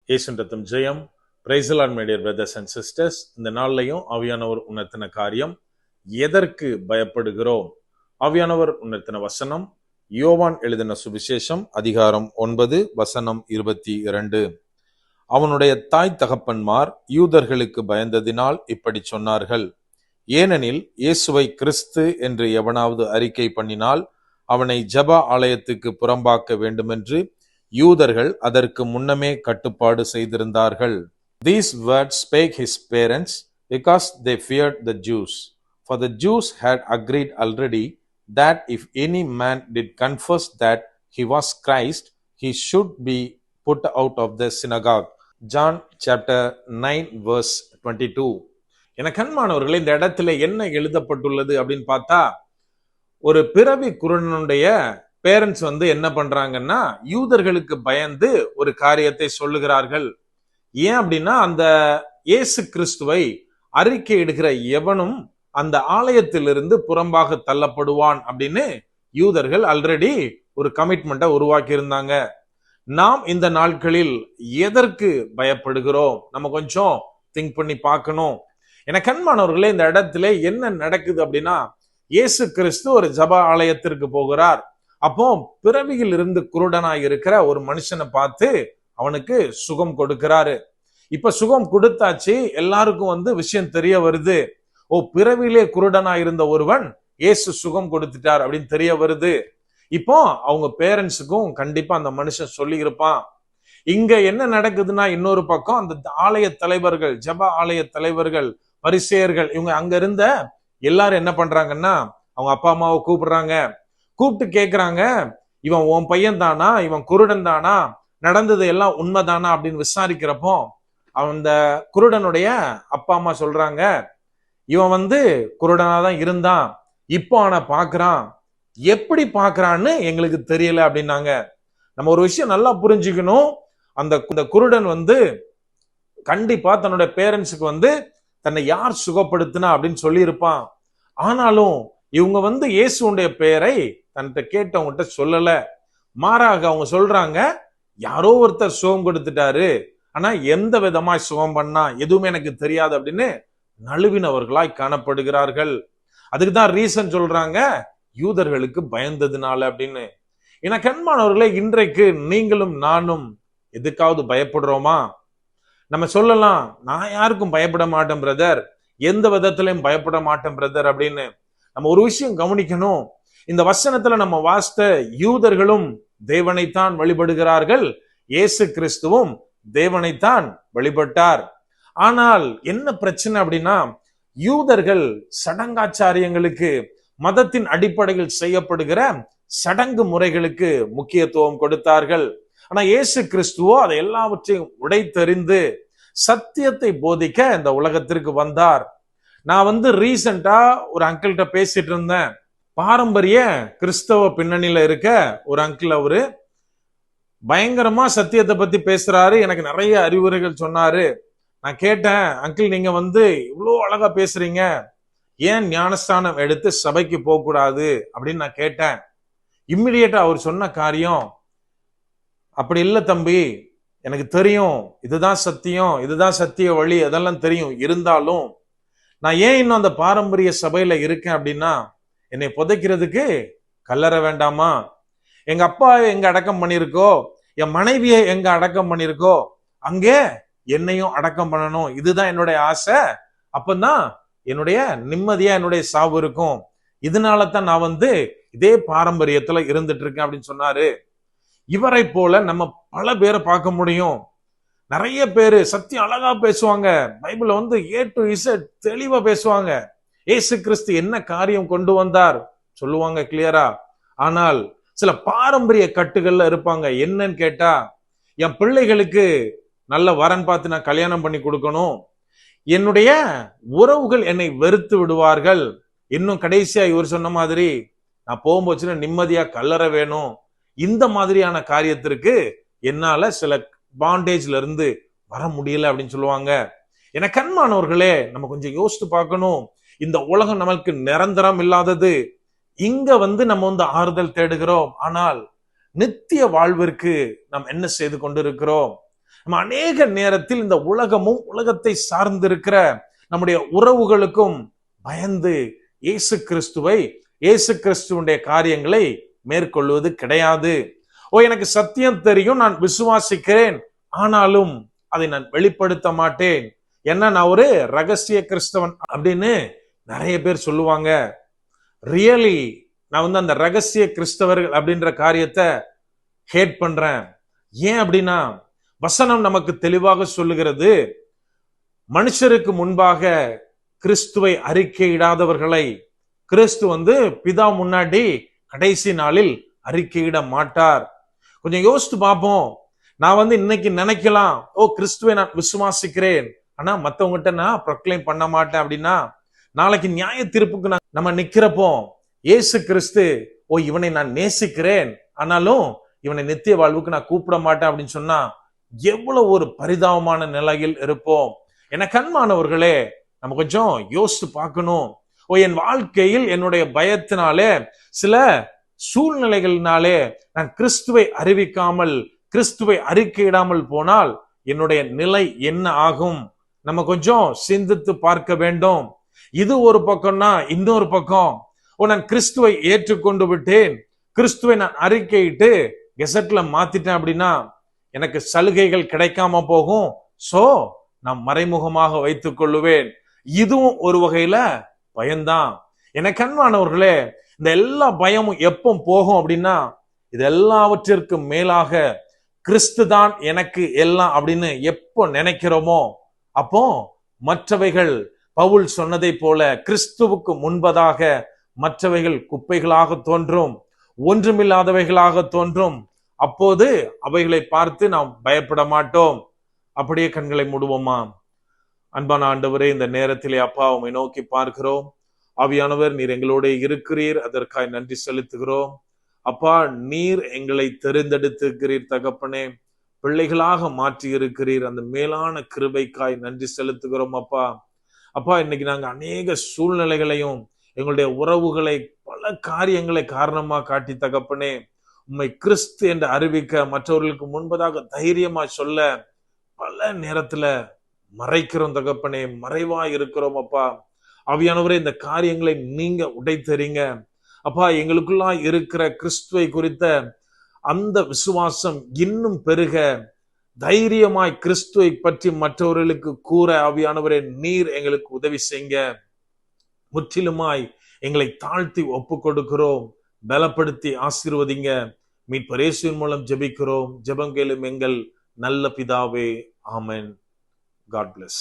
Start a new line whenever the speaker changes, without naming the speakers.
இயேசுவின் ரத்தம் ஜெயம். Praise the lord my dear brothers and sisters. இந்த நாள்லையும் ஆவியானவர் உணர்த்தின காரியம், எதற்கு பயப்படுகிறோம்? ஆவியானவர் உணர்த்தின வசனம் யோவான் எழுதின சுவிசேஷம் அதிகாரம் 9 வசனம் 22. அவனுடைய தாய் தகப்பன்மார் யூதர்களுக்கு பயந்ததினால் இப்படி சொன்னார்கள். ஏனெனில் இயேசுவை கிறிஸ்து என்று எவனாவது அறிக்கை பண்ணினால் அவனை ஜெப ஆலயத்துக்கு புறம்பாக்க வேண்டுமென்று யூதர்கள் அதற்கு முன்னமே கட்டுப்பாடு செய்திருந்தார்கள். These words spake his parents because they feared the Jews. For the Jews had agreed already that if any man did confess that he was Christ, he should be put out of the synagogue. John chapter 9 verse 22. என கண்மானவர்களே, இந்த இடத்துல என்ன எழுதப்பட்டுள்ளது அப்படின்னு பார்த்தா, ஒரு பிறவி குருடனுடைய parents என்ன பண்றாங்கன்னா, யூதர்களுக்கு பயந்து ஒரு காரியத்தை சொல்லுகிறார்கள். ஏன் அப்படின்னா, அந்த இயேசு கிறிஸ்துவை அறிக்கை இடுகிற எவனும் அந்த ஆலயத்திலிருந்து புறம்பாக தள்ளப்படுவான் அப்படின்னு யூதர்கள் ஆல்ரெடி ஒரு கமிட்மெண்ட்டை உருவாக்கி இருந்தாங்க. நாம் இந்த நாட்களில் எதற்கு பயப்படுகிறோம்? நம்ம கொஞ்சம் திங்க் பண்ணி பார்க்கணும். என கண்மானவர்களே, இந்த இடத்துல என்ன நடக்குது அப்படின்னா, இயேசு கிறிஸ்து ஒரு ஜெப ஆலயத்திற்கு போகிறார். அப்போ பிறவியில் இருந்து குருடனாய் இருக்கிற ஒரு மனுஷனை பார்த்து அவனுக்கு சுகம் கொடுக்கிறாரு. இப்ப சுகம் கொடுத்தாச்சு, எல்லாருக்கும் விஷயம் தெரிய வருது. ஓ, பிறவிலே குருடனாய் இருந்த ஒருவன் இயேசு சுகம் கொடுத்துட்டார் அப்படின்னு தெரிய வருது. இப்போ அவங்க பேரண்ட்ஸுக்கும் கண்டிப்பா அந்த மனுஷன் சொல்லி இருப்பான். இங்க என்ன நடக்குதுன்னா, இன்னொரு பக்கம் அந்த ஆலய தலைவர்கள், ஜெப ஆலய தலைவர்கள், பரிசேயர்கள், இவங்க அங்க இருந்த எல்லாரும் என்ன பண்றாங்கன்னா, அவங்க அப்பா அம்மாவை கூப்பிட்டு கேக்குறாங்க, இவன் உன் பையன் தானா, இவன் குருடன் தானா, நடந்தது எல்லாம் உண்மைதானா அப்படின்னு விசாரிக்கிறப்போ அந்த குருடனுடைய அப்பா அம்மா சொல்றாங்க, இவன் குருடனாதான் இருந்தான், இப்போ ஆனா பாக்குறான், எப்படி பாக்குறான்னு எங்களுக்கு தெரியல அப்படின்னாங்க. நம்ம ஒரு விஷயம் நல்லா புரிஞ்சுக்கணும். அந்த குருடன் கண்டிப்பா தன்னுடைய பேரண்ட்ஸுக்கு தன்னை யார் சுகப்படுத்தினா அப்படின்னு சொல்லி இருப்பான். ஆனாலும் இவங்க இயேசுடைய பெயரை தன்கிட்ட கேட்டவங்கிட்ட சொல்லல. மாறாக அவங்க சொல்றாங்க, யாரோ ஒருத்தர் சுகம் கொடுத்துட்டாரு, ஆனா எந்த விதமா சுகம் பண்ணா எதுவுமே எனக்கு தெரியாது அப்படின்னு நழுவினவர்களாய் காணப்படுகிறார்கள். அதுக்குதான் ரீசன் சொல்றாங்க, யூதர்களுக்கு பயந்ததுனால அப்படின்னு. ஏன்னா கண்மானவர்களே, இன்றைக்கு நீங்களும் நானும் எதுக்காவது பயப்படுறோமா? நம்ம சொல்லலாம், நான் யாருக்கும் பயப்பட மாட்டேன் பிரதர், எந்த விதத்திலையும் பயப்பட மாட்டேன் பிரதர் அப்படின்னு. நம்ம ஒரு விஷயம் கவனிக்கணும். இந்த வசனத்துல நம்ம வாசித்த யூதர்களும் தேவனைத்தான் வழிபடுகிறார்கள், இயேசு கிறிஸ்துவும் தேவனைத்தான் வழிபட்டார். ஆனால் என்ன பிரச்சனை அப்படின்னா, யூதர்கள் சடங்காச்சாரியங்களுக்கு, மதத்தின் அடிப்படையில் செய்யப்படுகிற சடங்கு முறைகளுக்கு முக்கியத்துவம் கொடுத்தார்கள். ஆனா இயேசு கிறிஸ்துவோ அதை எல்லாவற்றையும் உடைத்தெறிந்து சத்தியத்தை போதிக்க இந்த உலகத்திற்கு வந்தார். நான் ரீசெண்டா ஒரு அங்கிள்கிட்ட பேசிட்டு இருந்தேன். பாரம்பரிய கிறிஸ்தவ பின்னணியில இருக்க ஒரு அங்கிள், அவரு பயங்கரமா சத்தியத்தை பத்தி பேசுறாரு. எனக்கு நிறைய அறிவுரைகள் சொன்னாரு. நான் கேட்டேன், அங்கிள் நீங்க இவ்வளோ அழகா பேசுறீங்க, ஏன் ஞானஸ்தானம் எடுத்து சபைக்கு போக கூடாது அப்படின்னு நான் கேட்டேன். இம்மிடியேட்டா அவர் சொன்ன காரியம், அப்படி இல்லை தம்பி, எனக்கு தெரியும் இதுதான் சத்தியம், இதுதான் சத்திய வழி, அதெல்லாம் தெரியும். இருந்தாலும் நான் ஏன் இன்னும் அந்த பாரம்பரிய சபையில இருக்கேன் அப்படின்னா, என்னை புதைக்கிறதுக்கு கல்லறை வேண்டாமா? எங்க அப்பா எங்க அடக்கம் பண்ணிருக்கோ, என் மனைவியை எங்க அடக்கம் பண்ணிருக்கோ, அங்கே என்னையும் அடக்கம் பண்ணணும். இதுதான் என்னுடைய ஆசை. அப்பதான் என்னுடைய நிம்மதியா என்னுடைய சாவு இருக்கும். இதனால தான் நான் இதே பாரம்பரியத்துல இருந்துட்டு இருக்கேன் அப்படின்னு சொன்னாரு. இவரை போல நம்ம பல பேரை பார்க்க முடியும். நிறைய பேரு சத்தியம் அழகா பேசுவாங்க, பைபிள A to Z தெளிவா பேசுவாங்க. இயேசு கிறிஸ்து என்ன காரியம் கொண்டு வந்தார் சொல்லுவாங்க கிளியரா. ஆனால் சில பாரம்பரிய கட்டுகள்ல இருப்பாங்க. என்னன்னு கேட்டா, என் பிள்ளைகளுக்கு நல்ல வரன் பார்த்து நான் கல்யாணம் பண்ணி கொடுக்கணும், என்னுடைய உறவுகள் என்னை வெறுத்து விடுவார்கள், இன்னும் கடைசியா இவர் சொன்ன மாதிரி நான் போகும்போச்சுன்னா நிம்மதியா கல்லறை வேணும், இந்த மாதிரியான காரியத்திற்கு என்னால சில பாண்டேஜ்ல இருந்து வர முடியல அப்படின்னு சொல்லுவாங்க. என கண்மானவர்களே, நம்ம கொஞ்சம் யோசித்து பார்க்கணும். இந்த உலகம் நமக்கு நிரந்தரம் இல்லாதது. இங்க நம்ம ஆறுதல் தேடுகிறோம், ஆனால் நித்திய வாழ்விற்கு நாம் என்ன செய்து கொண்டிருக்கிறோம்? நம்ம அநேக நேரத்தில் இந்த உலகமும் உலகத்தை சார்ந்திருக்கிற நம்முடைய உறவுகளுக்கும் பயந்து இயேசு கிறிஸ்துவனுடைய காரியங்களை மேற்கொள்வது கிடையாது. எனக்கு சத்தியம் தெரியும், நான் விசுவாசிக்கிறேன், ஆனாலும் அதை நான் வெளிப்படுத்த மாட்டேன். என்ன, நான் ஒரு ரகசிய கிறிஸ்தவன் அப்படின்னு நிறைய பேர் சொல்லுவாங்க. ரியலி நான் அந்த ரகசிய கிறிஸ்தவர்கள் அப்படின்ற காரியத்தை ஹேட் பண்றேன். ஏன் அப்படின்னா, வசனம் நமக்கு தெளிவாக சொல்லுகிறது, மனுஷருக்கு முன்பாக கிறிஸ்துவை அறிக்கையிடாதவர்களை கிறிஸ்து பிதா முன்னாடி கடைசி நாளில் அறிக்கையிட மாட்டார். கொஞ்சம் யோசித்து பார்ப்போம். நான் இன்னைக்கு நினைக்கலாம், கிறிஸ்துவை நான் விசுவாசிக்கிறேன், ஆனா மத்தவங்ககிட்ட நான் ப்ரொக்ளைம் பண்ண மாட்டேன் அப்படின்னா, நாளைக்கு நியாய தீர்ப்புக்கு நம்ம நிக்கிறப்போ இயேசு கிறிஸ்து இவனை நான் நேசிக்கிறேன், ஆனாலும் இவனை நித்திய வாழ்வுக்கு நான் கூப்பிட மாட்டேன் அப்படின்னு சொன்னா எவ்வளவு ஒரு பரிதாபமான நிலையில் இருப்போம். என கண்மானவர்களே, நம்ம கொஞ்சம் யோசித்து பார்க்கணும். என் வாழ்க்கையில் என்னுடைய பயத்தினாலே, சில சூழ்நிலைகளினாலே நான் கிறிஸ்துவை அறிவிக்காமல், கிறிஸ்துவை அறிக்கையிடாமல் போனால் என்னுடைய நிலை என்ன ஆகும்? நம்ம கொஞ்சம் சிந்தித்து பார்க்க வேண்டும். இது ஒரு பக்கம்னா, இன்னொரு பக்கம் நான் கிறிஸ்துவை ஏற்றுக்கொண்டு விட்டேன், கிறிஸ்துவை நான் அறிக்கையிட்டு கெசட்ல மாத்திட்டேன் அப்படின்னா எனக்கு சலுகைகள் கிடைக்காம போகும். சோ நான் மறைமுகமாக வைத்துக் கொள்ளுவேன். இதுவும் ஒரு வகையில பயம்தான். எனக்கு அன்பானவர்களே, இந்த எல்லா பயமும் எப்போ போகும் அப்படின்னா, இது எல்லாவற்றிற்கு மேலாக கிறிஸ்து தான் எனக்கு எல்லாம் அப்படின்னு எப்போ நினைக்கிறோமோ அப்போ மற்றவைகள், பவுல் சொன்னதை போல, கிறிஸ்துவுக்கு முன்பதாக மற்றவைகள் குப்பைகளாக தோன்றும், ஒன்றுமில்லாதவைகளாக தோன்றும். அப்போது அவைகளை பார்த்து நாம் பயப்பட மாட்டோம். அப்படியே கண்களை மூடுவோமா? அன்பான ஆண்டவரே, இந்த நேரத்திலே அப்பா உம்மை நோக்கி பார்க்கிறோம். ஆவியானவர், நீர் எங்களோட இருக்கிறீர், அதற்காய் நன்றி செலுத்துகிறோம். அப்பா, நீர் எங்களை தெரிந்தெடுத்திருக்கிறீர் தகப்பனே, பிள்ளைகளாக மாற்றி இருக்கிறீர், அந்த மேலான கிருபைக்காய் நன்றி செலுத்துகிறோம். அப்பா அப்பா இன்னைக்கு நாங்க அநேக சூழ்நிலைகளையும், எங்களுடைய உறவுகளை, பல காரியங்களை காரணமா காட்டி தகப்பனே, உம்மை கிறிஸ்து என்று அறிவிக்க, மற்றவர்களுக்கு முன்பதாக தைரியமா சொல்ல பல நேரத்துல மறைக்கிறோம் தகப்பனே, மறைவா இருக்கிறோம். அப்பா ஆவியானவரே, இந்த காரியங்களை நீங்க உடைத்தறீங்க. அப்பா, எங்களுக்குள்ளா இருக்கிற கிறிஸ்துவை குறித்த அந்த விசுவாசம் இன்னும் பெருக, தைரியமாய் கிறிஸ்துவை பற்றி மற்றவர்களுக்கு கூற ஆவியானவரே நீர் எங்களுக்கு உதவி செய்யுங்க. முற்றிலுமாய் எங்களை தாழ்த்தி ஒப்பு கொடுக்கிறோம். பலப்படுத்தி ஆசீர்வதிங்க. மீட்பர் இயேசுவின் மூலம் ஜெபிக்கிறோம். ஜெபம் கேளும் எங்கள் நல்ல பிதாவே. ஆமென். God bless.